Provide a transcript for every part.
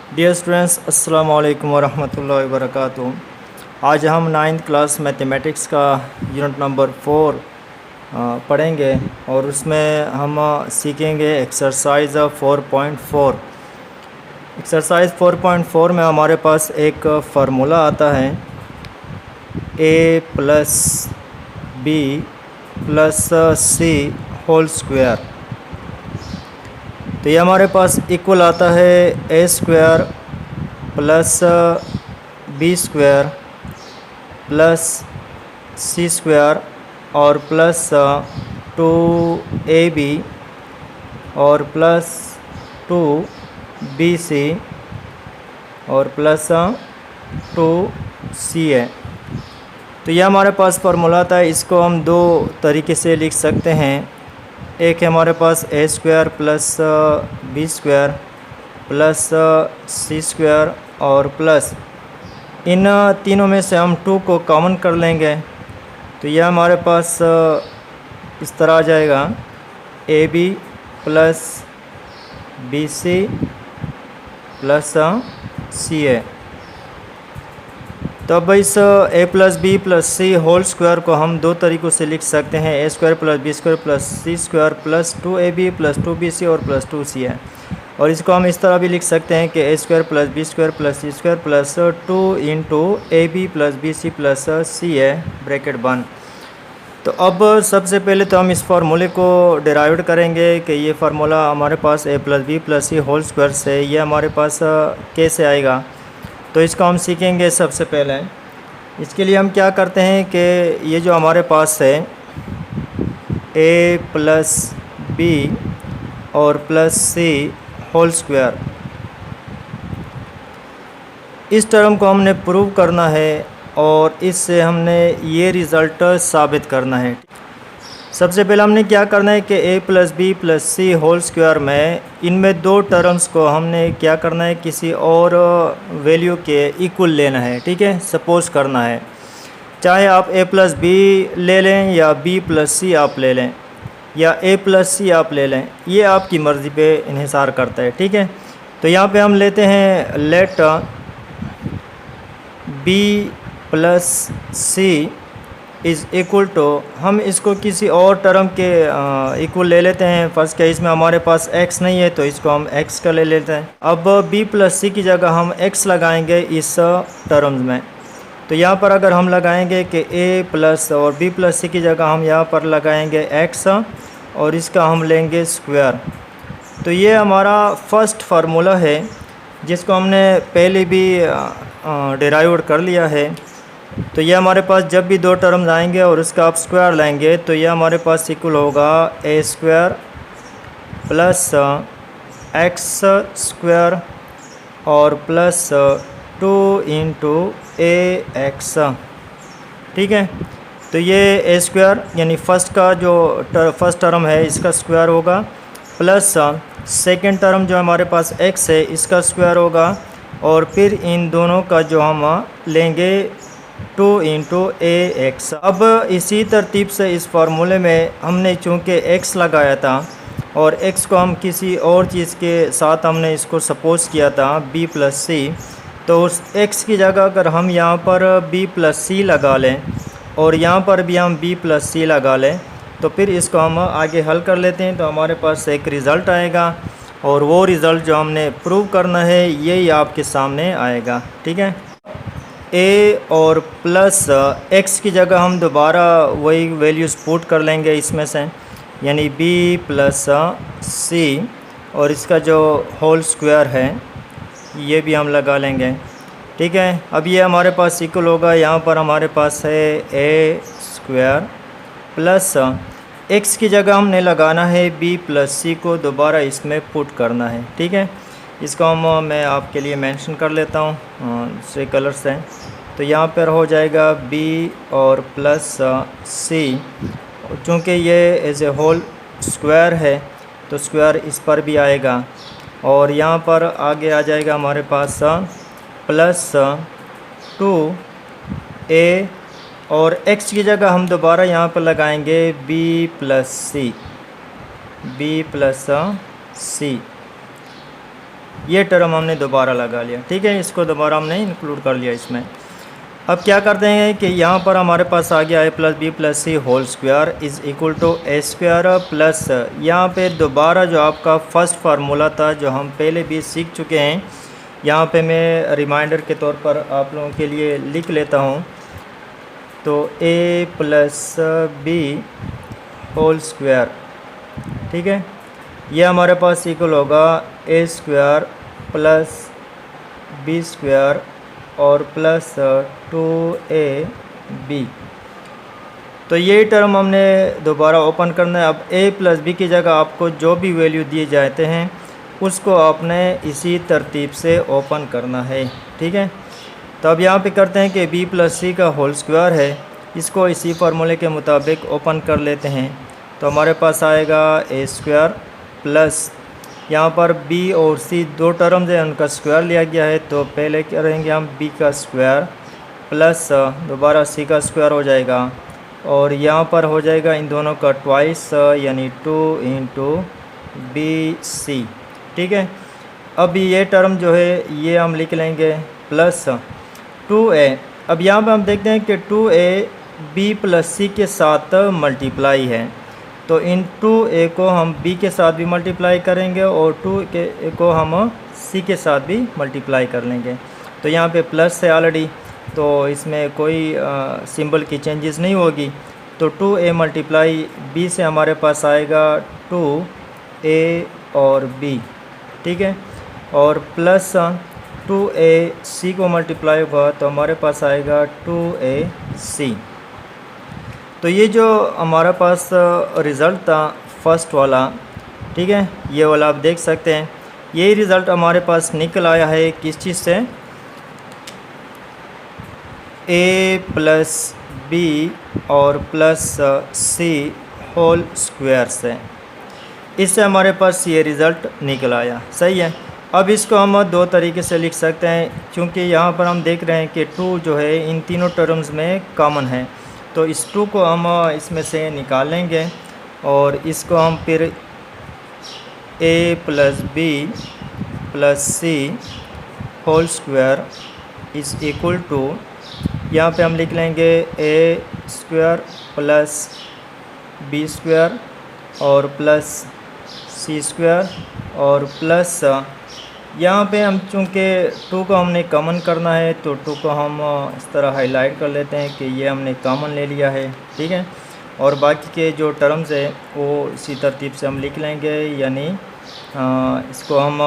Dear students, अस्सलाम वालेकुम वरहमतुल्लाहि वबरकातुहू। आज हम 9th क्लास मैथमेटिक्स का यूनिट नंबर 4 पढ़ेंगे और उसमें हम सीखेंगे एक्सरसाइज 4.4। एक्सरसाइज 4.4 में हमारे पास एक फार्मूला आता है a plus b plus c whole square. तो ये हमारे पास इक्वल आता है a square plus b square plus c square और प्लस 2ab और प्लस 2bc और प्लस 2ca। तो यह हमारे पास फार्मूला था। इसको हम दो तरीके से लिख सकते हैं। एक है हमारे पास a square plus b square plus c square और प्लस इन तीनों में से हम 2 को कॉमन कर लेंगे। तो यह हमारे पास इस तरह आ जाएगा a b plus b c plus c a. तो अब इस a plus b plus c whole square को हम दो तरीक़ों से लिख सकते हैं। A square plus b square plus c square plus 2ab plus 2bc और प्लस 2c है। और इसको हम इस तरह भी लिख सकते हैं कि a square plus b square plus c square plus 2 into a b plus b c plus c a bracket बन। तो अब सबसे पहले तो हम इस फार्मूले को डिराइव करेंगे कि ये फार्मूला हमारे पास ए plus b plus c whole square से ये हमारे पास कैसे आएगा। तो इसको हम सीखेंगे। सबसे पहले इसके लिए हम क्या करते हैं कि ये जो हमारे पास है ए प्लस बी और प्लस सी होल स्क्वायर, इस टर्म को हमने प्रूव करना है और इससे हमने ये रिज़ल्ट साबित करना है। सबसे पहले हमने क्या करना है कि ए plus b plus c whole square में इनमें दो टर्म्स को हमने क्या करना है, किसी और वैल्यू के इक्वल लेना है। ठीक है, सपोज करना है। चाहे आप ए प्लस बी ले लें या बी प्लस सी आप ले लें या ए प्लस सी आप ले लें, ये आपकी मर्ज़ी पे इन्हिसार करता है। ठीक है, तो यहाँ पे हम लेते हैं let b plus c is equal to, हम इसको किसी और टर्म के इक्वल ले लेते हैं। फर्स्ट केस में हमारे पास x नहीं है तो इसको हम x का ले लेते हैं। अब b प्लस सी की जगह हम x लगाएंगे इस टर्म्स में। तो यहाँ पर अगर हम लगाएंगे कि a प्लस और b प्लस सी की जगह हम यहाँ पर लगाएंगे x और इसका हम लेंगे स्क्वायर। तो ये हमारा फर्स्ट फार्मूला है जिसको हमने पहले भी डिराइव कर लिया है। तो ये हमारे पास जब भी दो टर्म्स आएंगे और उसका आप स्क्वायर लेंगे तो ये हमारे पास इक्वल होगा a square plus x square और प्लस 2 इंटू ए एक्स। ठीक है, तो ये ए स्क्वायर यानी फर्स्ट का जो फर्स्ट टर्म है इसका स्क्वायर होगा प्लस सेकेंड टर्म जो हमारे पास एक्स है इसका स्क्वायर होगा और फिर इन दोनों का जो हम लेंगे 2 इंटू ए एक्स। अब इसी तरतीब से इस फार्मूले में हमने चूँकि x लगाया था और x को हम किसी और चीज़ के साथ हमने इसको सपोज किया था b प्लस सी, तो उस x की जगह अगर हम यहाँ पर b प्लस सी लगा लें और यहाँ पर भी हम b प्लस सी लगा लें तो फिर इसको हम आगे हल कर लेते हैं। तो हमारे पास एक रिज़ल्ट आएगा और वो रिज़ल्ट जो हमने प्रूव करना है यही आपके सामने आएगा। ठीक है, a और प्लस x की जगह हम दोबारा वही वैल्यूज़ पुट कर लेंगे इसमें से, यानी b प्लस सी और इसका जो होल स्क्वायर है ये भी हम लगा लेंगे। ठीक है, अब ये हमारे पास इक्वल होगा, यहाँ पर हमारे पास है ए स्क्वायर प्लस x की जगह हमने लगाना है b प्लस सी को दोबारा इसमें पुट करना है। ठीक है, इसको हम मैं आपके लिए मेंशन कर लेता हूँ दूसरे कलर से। तो यहाँ पर हो जाएगा b और प्लस सी, चूँकि ये एज ए होल स्क्वायर है तो स्क्वायर इस पर भी आएगा और यहाँ पर आगे आ जाएगा हमारे पास प्लस 2a और x की जगह हम दोबारा यहाँ पर लगाएंगे b प्लस सी ये टर्म हमने दोबारा लगा लिया, ठीक है, इसको दोबारा हमने इंक्लूड कर लिया इसमें। अब क्या करते हैं कि यहाँ पर हमारे पास आ गया a plus b plus c whole square is equal to a square plus यहाँ पे दोबारा जो आपका फर्स्ट फार्मूला था जो हम पहले भी सीख चुके हैं, यहाँ पे मैं रिमाइंडर के तौर पर आप लोगों के लिए लिख लेता हूँ। तो a plus b whole square, ठीक है, ये हमारे पास इक्वल होगा a square plus b square और प्लस 2ab। तो ये टर्म हमने दोबारा ओपन करना है। अब a प्लस बी की जगह आपको जो भी वैल्यू दिए जाते हैं उसको आपने इसी तरतीब से ओपन करना है, ठीक है। तो अब यहाँ पे करते हैं कि b प्लस सी का होल स्क्वायर है, इसको इसी फार्मूले के मुताबिक ओपन कर लेते हैं। तो हमारे पास आएगा ए स्क्वायर प्लस यहाँ पर b और c दो टर्म्स हैं, उनका स्क्वायर लिया गया है। तो पहले करेंगे हम b का स्क्वायर प्लस दोबारा c का स्क्वायर हो जाएगा और यहाँ पर हो जाएगा इन दोनों का ट्वाइस यानी 2 इंटू bc, ठीक है। अब ये टर्म जो है ये हम लिख लेंगे प्लस 2a। अब यहाँ पर हम देखते हैं कि 2a b प्लस c के साथ मल्टीप्लाई है, तो इन 2a को हम b के साथ भी मल्टीप्लाई करेंगे और 2a को हम c के साथ भी मल्टीप्लाई कर लेंगे। तो यहाँ पे प्लस है ऑलरेडी, तो इसमें कोई सिंबल की चेंजेस नहीं होगी। तो 2a मल्टीप्लाई b से हमारे पास आएगा 2a और b, ठीक है, और प्लस 2a c को मल्टीप्लाई होगा तो हमारे पास आएगा 2ac। तो ये जो हमारे पास रिज़ल्ट था फर्स्ट वाला, ठीक है, ये वाला आप देख सकते हैं, यही रिज़ल्ट हमारे पास निकल आया है किस चीज़ से, a प्लस बी और प्लस सी होल स्क्वायर से। इससे हमारे पास ये रिज़ल्ट निकल आया, सही है। अब इसको हम दो तरीके से लिख सकते हैं, क्योंकि यहाँ पर हम देख रहे हैं कि 2 जो है इन तीनों टर्म्स में कॉमन है। तो इस 2 को हम इसमें से निकालेंगे और इसको हम फिर a plus b plus c whole square is equal to, यहाँ पे हम लिख लेंगे a square plus b square और प्लस सी स्क्वायर और प्लस यहाँ पे हम चूँकि 2 को हमने कॉमन करना है तो 2 को हम इस तरह हाईलाइट कर लेते हैं कि ये हमने कॉमन ले लिया है, ठीक है। और बाकी के जो टर्म्स है वो इसी तरतीब से हम लिख लेंगे, यानी इसको हम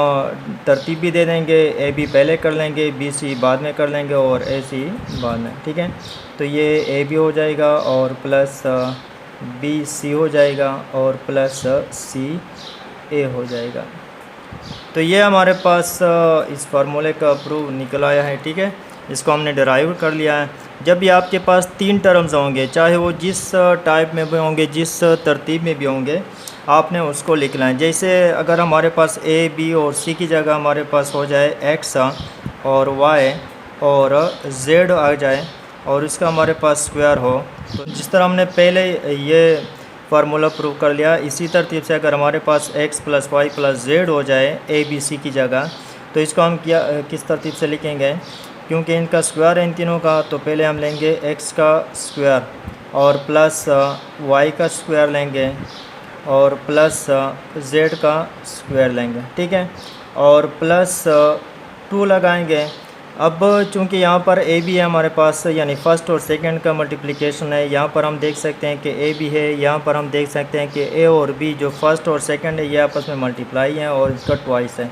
तरतीब भी दे देंगे, ए बी पहले कर लेंगे, बी सी बाद में कर लेंगे और ए सी बाद में, ठीक है। तो ये ए बी हो जाएगा और प्लस बी सी हो जाएगा और प्लस सी ए हो जाएगा। तो ये हमारे पास इस फार्मूले का प्रूफ निकल आया है, ठीक है, इसको हमने डिराइव कर लिया है। जब भी आपके पास 3 टर्म्स होंगे, चाहे वो जिस टाइप में भी होंगे, जिस तरतीब में भी होंगे, आपने उसको लिखना है। जैसे अगर हमारे पास ए बी और सी की जगह हमारे पास हो जाए एक्स और वाई और जेड आ जाए और इसका हमारे पास स्क्वायर हो, तो जिस तरह हमने पहले ये फार्मूला प्रूव कर लिया, इसी तरतीब से अगर हमारे पास x plus y plus z हो जाए ए बी सी की जगह, तो इसको हम किस तरतीब से लिखेंगे, क्योंकि इनका स्क्वायर है इन तीनों का, तो पहले हम लेंगे x का स्क्वायर और प्लस y का स्क्वायर लेंगे और प्लस z का स्क्वायर लेंगे, ठीक है, और प्लस 2 लगाएंगे। अब चूंकि यहाँ पर ए बी है हमारे पास, यानी फ़र्स्ट और सेकंड का मल्टीप्लिकेशन है, यहाँ पर हम देख सकते हैं कि ए बी है, यहाँ पर हम देख सकते हैं कि ए और बी जो फर्स्ट और सेकंड है ये आपस में मल्टीप्लाई हैं और इसका ट्वाइस है।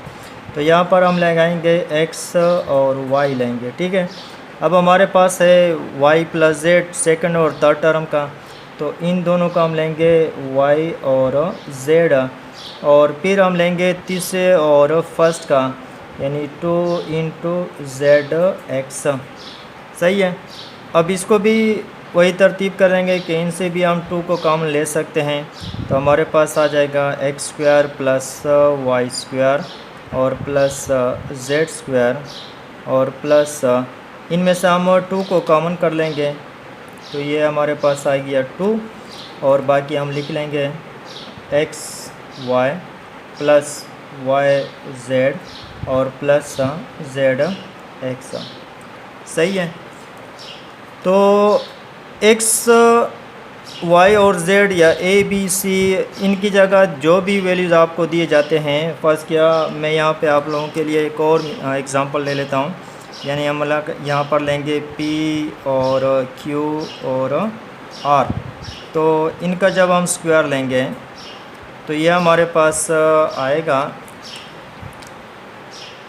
तो यहाँ पर हम लगाएंगे एक्स और वाई लेंगे, ठीक है। अब हमारे पास है वाई प्लस जेड सेकेंड और थर्ड टर्म का, तो इन दोनों का हम लेंगे वाई और जेड और फिर हम लेंगे तीसरे और फर्स्ट का, यानी 2 इंटू जेड एक्स, सही है। अब इसको भी वही तरतीब करेंगे कि इनसे भी हम 2 को कॉमन ले सकते हैं, तो हमारे पास आ जाएगा x square plus y square और प्लस जेड स्क्वायर और प्लस इनमें से हम 2 को कॉमन कर लेंगे, तो ये हमारे पास आ गया 2 और बाकी हम लिख लेंगे x y plus y z और प्लस जेड एक्स। सही है। तो एक्स, वाई और जेड या ए बी सी, इनकी जगह जो भी वैल्यूज़ आपको दिए जाते हैं, फर्स्ट क्या मैं यहाँ पे आप लोगों के लिए एक और एग्ज़ाम्पल ले लेता हूँ। यानी हम यहाँ पर लेंगे पी और क्यू और आर। तो इनका जब हम स्क्वायर लेंगे तो ये हमारे पास आएगा,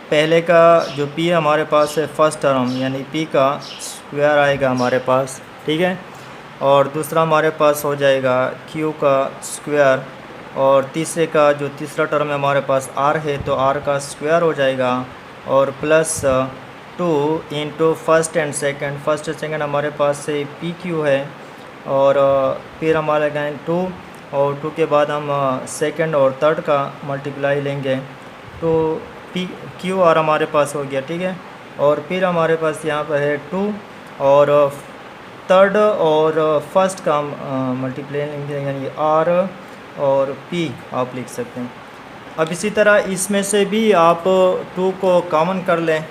पहले का जो p हमारे पास है फर्स्ट टर्म यानी p का स्क्वायर आएगा हमारे पास, ठीक है। और दूसरा हमारे पास हो जाएगा q का स्क्वायर, और तीसरे का जो तीसरा टर्म है हमारे पास r है तो r का स्क्वायर हो जाएगा, और plus 2 into first and second. First second हमारे पास से पी क्यू है, और फिर हमारे गए 2, और 2 के बाद हम सेकंड और थर्ड का मल्टीप्लाई लेंगे तो पी क्यू आर हमारे पास हो गया, ठीक है। और फिर हमारे पास यहाँ पर है 2 और थर्ड और फर्स्ट का मल्टीप्लाई लेंगे यानी आर और पी आप लिख सकते हैं। अब इसी तरह इसमें से भी आप 2 को कॉमन कर लें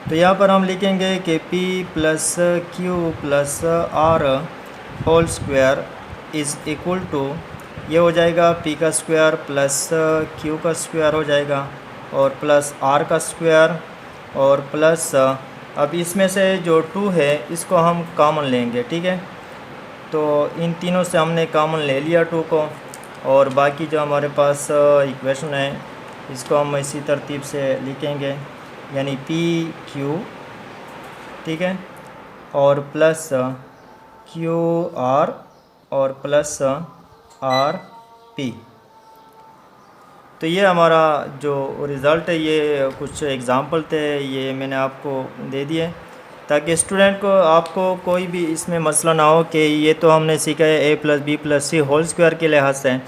तो यहाँ पर हम लिखेंगे कि p plus q plus r whole square is equal to, ये हो जाएगा p का स्क्वायर प्लस q का स्क्वायर हो जाएगा और प्लस r का स्क्वायर और प्लस अब इसमें से जो 2 है इसको हम कॉमन लेंगे, ठीक है। तो इन तीनों से हमने कॉमन ले लिया 2 को, और बाकी जो हमारे पास इक्वेशन है इसको हम इसी तरतीब से लिखेंगे यानी पी क्यू, ठीक है, और प्लस क्यू आर और प्लस आर पी। तो ये हमारा जो रिज़ल्ट है, ये कुछ एग्ज़ाम्पल थे, ये मैंने आपको दे दिए ताकि स्टूडेंट को आपको कोई भी इसमें मसला ना हो कि ये तो हमने सीखा है a plus b plus c whole square के लिहाज से।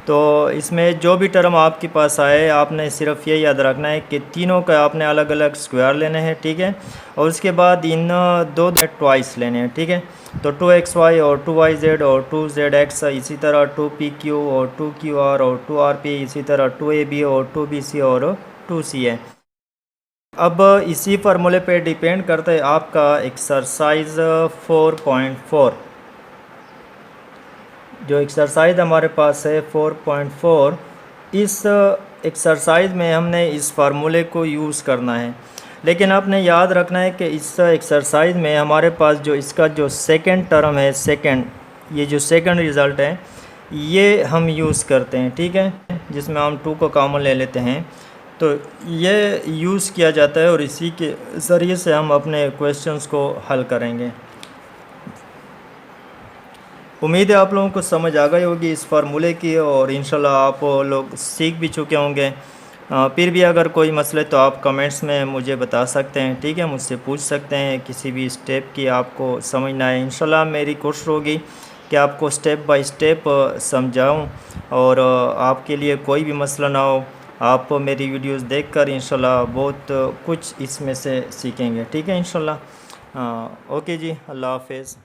तो इसमें जो भी टर्म आपके पास आए आपने सिर्फ ये याद रखना है कि तीनों का आपने अलग अलग स्क्वायर लेने हैं, ठीक है। और उसके बाद इन दो ट्वाइस लेने हैं, ठीक है। तो 2xy और 2yz और 2zx, इसी तरह 2pq और 2qr और 2rp, इसी तरह 2ab और 2bc और 2ca। अब इसी फार्मूले पे डिपेंड करता है आपका एक्सरसाइज 4.4। जो एक्सरसाइज हमारे पास है 4.4, इस एक्सरसाइज में हमने इस फार्मूले को यूज़ करना है। लेकिन आपने याद रखना है कि इस एक्सरसाइज में हमारे पास जो इसका जो सेकंड टर्म है, ये जो सेकंड रिज़ल्ट है ये हम यूज़ करते हैं, ठीक है, जिसमें हम 2 को कॉमन ले लेते हैं। तो ये यूज़ किया जाता है और इसी के ज़रिए से हम अपने क्वेश्चंस को हल करेंगे। उम्मीद है आप लोगों को समझ आ गई होगी इस फार्मूले की, और इंशाल्लाह आप लोग सीख भी चुके होंगे। फिर भी अगर कोई मसले तो आप कमेंट्स में मुझे बता सकते हैं, ठीक है, मुझसे पूछ सकते हैं किसी भी स्टेप की आपको समझ ना आए। इंशाल्लाह मेरी कोशिश होगी कि आपको स्टेप बाय स्टेप समझाऊं और आपके लिए कोई भी मसला ना हो। आप मेरी वीडियोस देखकर इंशाल्लाह बहुत कुछ इसमें से सीखेंगे, ठीक है इंशाल्लाह। ओके जी, अल्लाह हाफ़िज़।